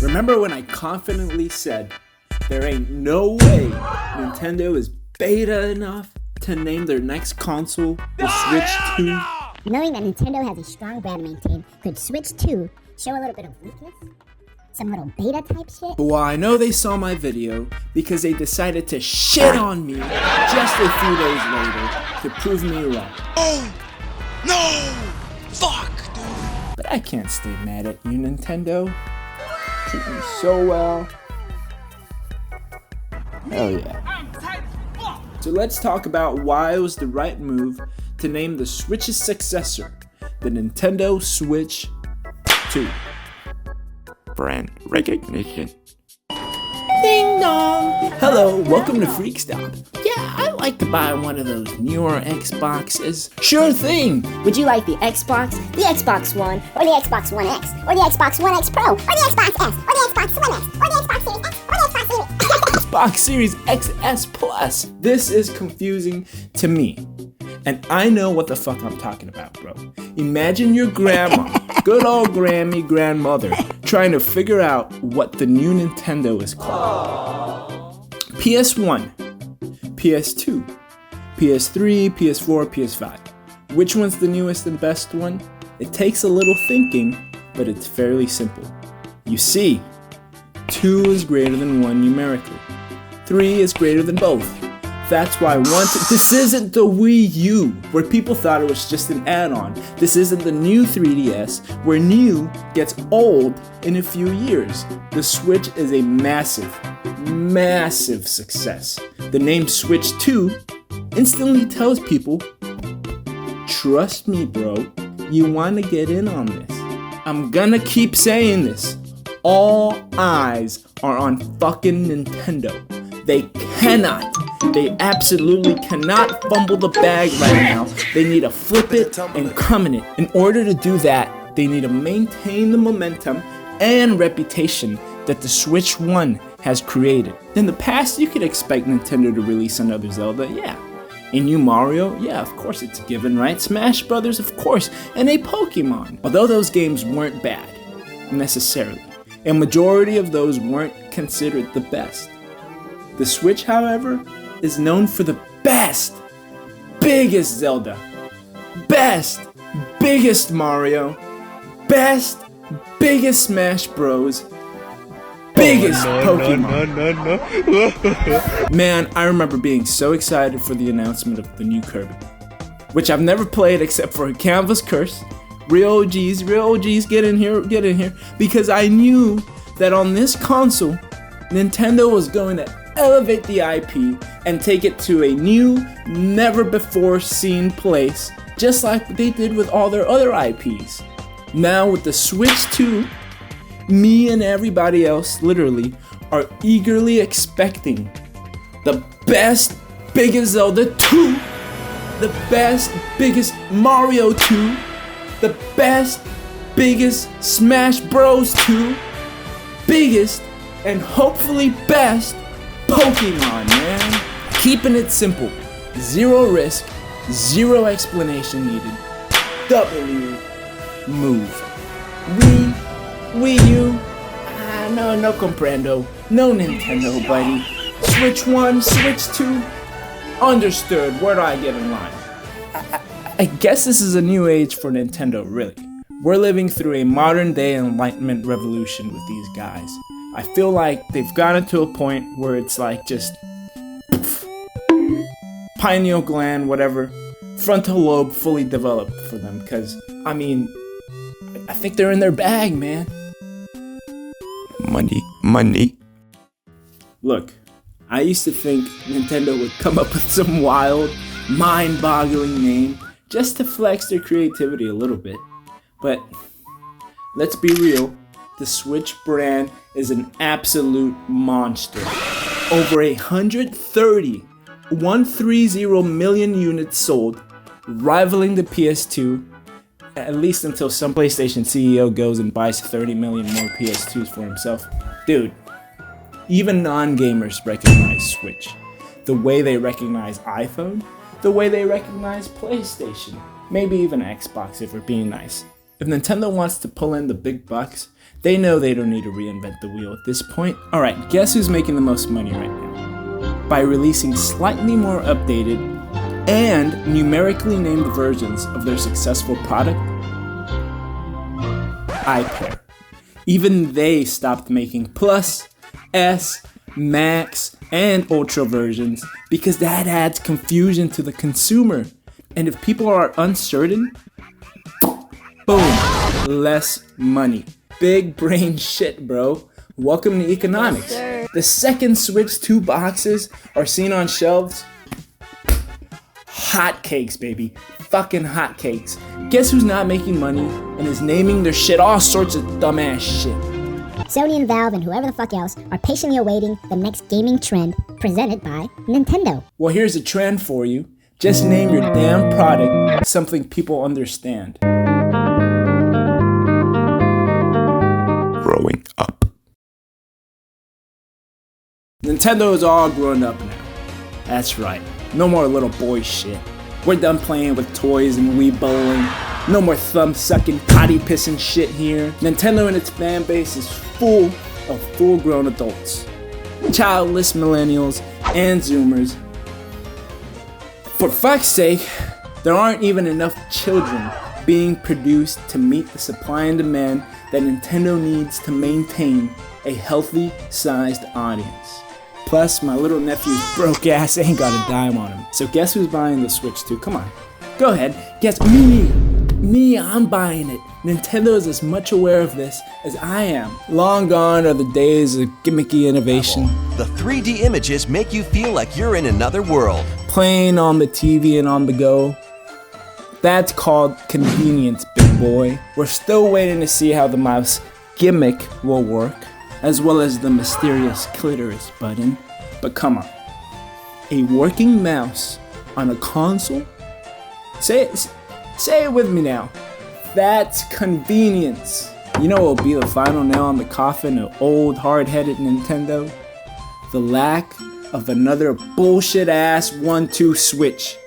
Remember when I confidently said there ain't no way Nintendo is beta enough to name their next console the Switch 2? Knowing that Nintendo has a strong brand to maintain, could Switch 2 show a little bit of weakness? Some little beta type shit? Well, I know they saw my video because they decided to shit on me just a few days later to prove me wrong. Oh! No! Fuck, dude! But I can't stay mad at you, Nintendo. Treat me so well. Hell yeah. So let's talk about why it was the right move to name the Switch's successor the Nintendo Switch 2. Brand recognition. Ding dong! Hello, welcome to Freak Stop. Yeah, I'd like to buy one of those newer Xboxes. Sure thing! Would you like the Xbox, the Xbox One, Or the Xbox One X? Or the Xbox One X Pro? Or the Xbox S? Or the Xbox One X? Or the Xbox Series X? Or the Xbox Series Xbox Series XS Plus. This is confusing to me. And I know what the fuck I'm talking about, bro. Imagine your grandma, good old Grammy grandmother, trying to figure out what the new Nintendo is called. PS1, PS2, PS3, PS4, PS5. Which one's the newest and best one? It takes a little thinking, but it's fairly simple. You see, 2 is greater than 1 numerically. 3 is greater than both. That's why this isn't the Wii U, where people thought it was just an add-on. This isn't the new 3DS, where new gets old in a few years. The Switch is a massive, massive success. The name Switch 2 instantly tells people, trust me, bro, you want to get in on this. I'm gonna keep saying this. All eyes are on fucking Nintendo. They absolutely cannot fumble the bag right now. They need to flip it and come in it. In order to do that, they need to maintain the momentum and reputation that the Switch 1 has created. In the past, you could expect Nintendo to release another Zelda, yeah. A new Mario, yeah, of course it's a given, right? Smash Brothers, of course, and a Pokemon. Although those games weren't bad, necessarily. A majority of those weren't considered the best. The Switch, however, is known for the best, biggest Zelda, best, biggest Mario, best, biggest Smash Bros, biggest Pokemon. Man, I remember being so excited for the announcement of the new Kirby, which I've never played except for Canvas Curse. Real OGs, get in here, because I knew that on this console, Nintendo was going to elevate the IP and take it to a new, never before seen place, just like they did with all their other IPs. Now with the Switch 2, me and everybody else literally are eagerly expecting the best, biggest Zelda 2, the best, biggest Mario 2, the best, biggest Smash Bros 2, biggest and hopefully best Pokemon, man. Keeping it simple. Zero risk, zero explanation needed. W move. Wii U? No comprendo. No Nintendo, buddy. Switch 1, Switch 2? Understood. Where do I get in line? I guess this is a new age for Nintendo, really. We're living through a modern day enlightenment revolution with these guys. I feel like they've gotten to a point where it's like just poof, pineal gland, whatever, frontal lobe fully developed for them. Because, I mean, I think they're in their bag, man. Money. Look, I used to think Nintendo would come up with some wild, mind-boggling name just to flex their creativity a little bit. But let's be real. The Switch brand is an absolute monster. Over 130 million units sold, rivaling the PS2, at least until some PlayStation CEO goes and buys 30 million more PS2s for himself. Dude, even non-gamers recognize Switch. The way they recognize iPhone, the way they recognize PlayStation, maybe even Xbox if we're being nice. If Nintendo wants to pull in the big bucks, They know they don't need to reinvent the wheel at this point. Alright, guess who's making the most money right now? By releasing slightly more updated and numerically named versions of their successful product? iPair. Even they stopped making Plus, S, Max, and Ultra versions because that adds confusion to the consumer. And if people are uncertain, boom, less money. Big brain shit, bro. Welcome to economics. The second Switch 2 boxes are seen on shelves. Hotcakes, baby. Fucking hotcakes. Guess who's not making money and is naming their shit all sorts of dumbass shit? Sony and Valve and whoever the fuck else are patiently awaiting the next gaming trend presented by Nintendo. Well, here's a trend for you. Just name your damn product something people understand. Growing up. Nintendo is all grown up now. That's right. No more little boy shit. We're done playing with toys and Wii bowling. No more thumb-sucking, potty-pissing shit here. Nintendo and its fan base is full of full-grown adults. Childless millennials and Zoomers. For fuck's sake, there aren't even enough children being produced to meet the supply and demand that Nintendo needs to maintain a healthy-sized audience. Plus, my little nephew's broke ass ain't got a dime on him. So guess who's buying the Switch 2? Come on. Go ahead. Guess me. I'm buying it. Nintendo is as much aware of this as I am. Long gone are the days of gimmicky innovation. The 3D images make you feel like you're in another world. Playing on the TV and on the go. That's called convenience, big boy. We're still waiting to see how the mouse gimmick will work, as well as the mysterious clitoris button. But come on. A working mouse on a console? Say it with me now. That's convenience. You know what will be the final nail on the coffin of old hard-headed Nintendo? The lack of another bullshit-ass 1-2 Switch.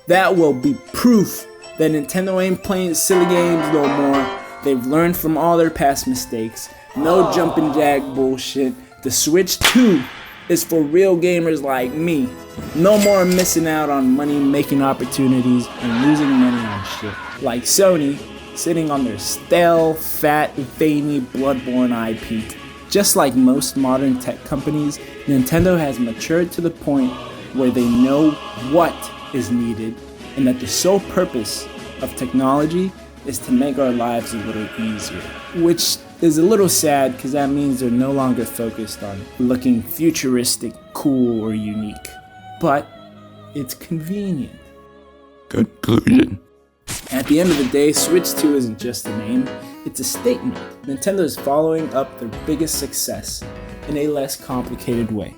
That will be proof that Nintendo ain't playing silly games no more. They've learned from all their past mistakes. No jumping jack bullshit. The Switch 2 is for real gamers like me. No more missing out on money-making opportunities and losing money on shit. Like Sony, sitting on their stale, fat, veiny, bloodborne IP. Just like most modern tech companies, Nintendo has matured to the point where they know what is needed and that the sole purpose of technology is to make our lives a little easier. Which is a little sad because that means they're no longer focused on looking futuristic, cool, or unique. But it's convenient. Conclusion. At the end of the day, Switch 2 isn't just a name, it's a statement. Nintendo is following up their biggest success in a less complicated way.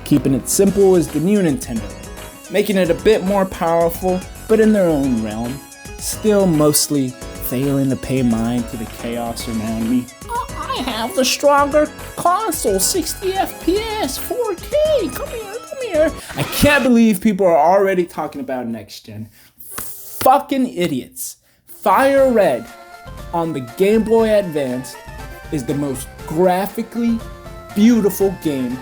Keeping it simple is the new Nintendo, making it a bit more powerful, but in their own realm. Still mostly failing to pay mind to the chaos around me. I have the stronger console, 60 FPS, 4K, come here. I can't believe people are already talking about next gen. Fucking idiots. Fire Red on the Game Boy Advance is the most graphically beautiful game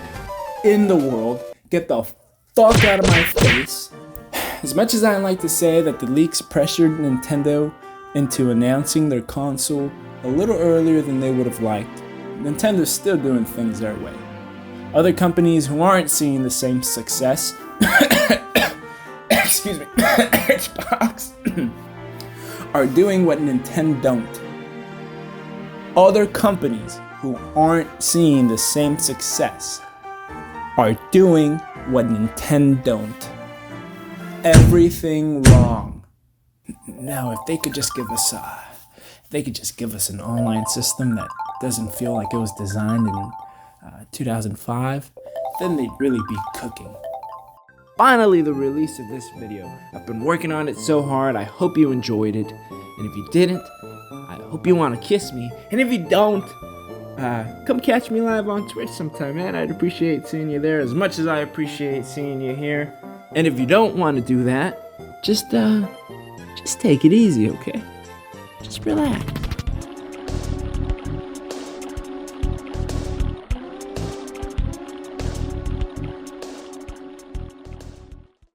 in the world. Get the fuck out of my face. As much as I like to say that the leaks pressured Nintendo into announcing their console a little earlier than they would have liked, Nintendo's still doing things their way. Other companies who aren't seeing the same success, excuse me, Xbox, are doing what Nintendo don't. Other companies who aren't seeing the same success are doing what Nintendo don't. Everything wrong. Now, if they could just give us an online system that doesn't feel like it was designed in 2005, then they'd really be cooking. Finally, the release of this video. I've been working on it so hard, I hope you enjoyed it. And if you didn't, I hope you want to kiss me. And if you don't, come catch me live on Twitch sometime, man. I'd appreciate seeing you there as much as I appreciate seeing you here. And if you don't want to do that, just take it easy, okay? Just relax.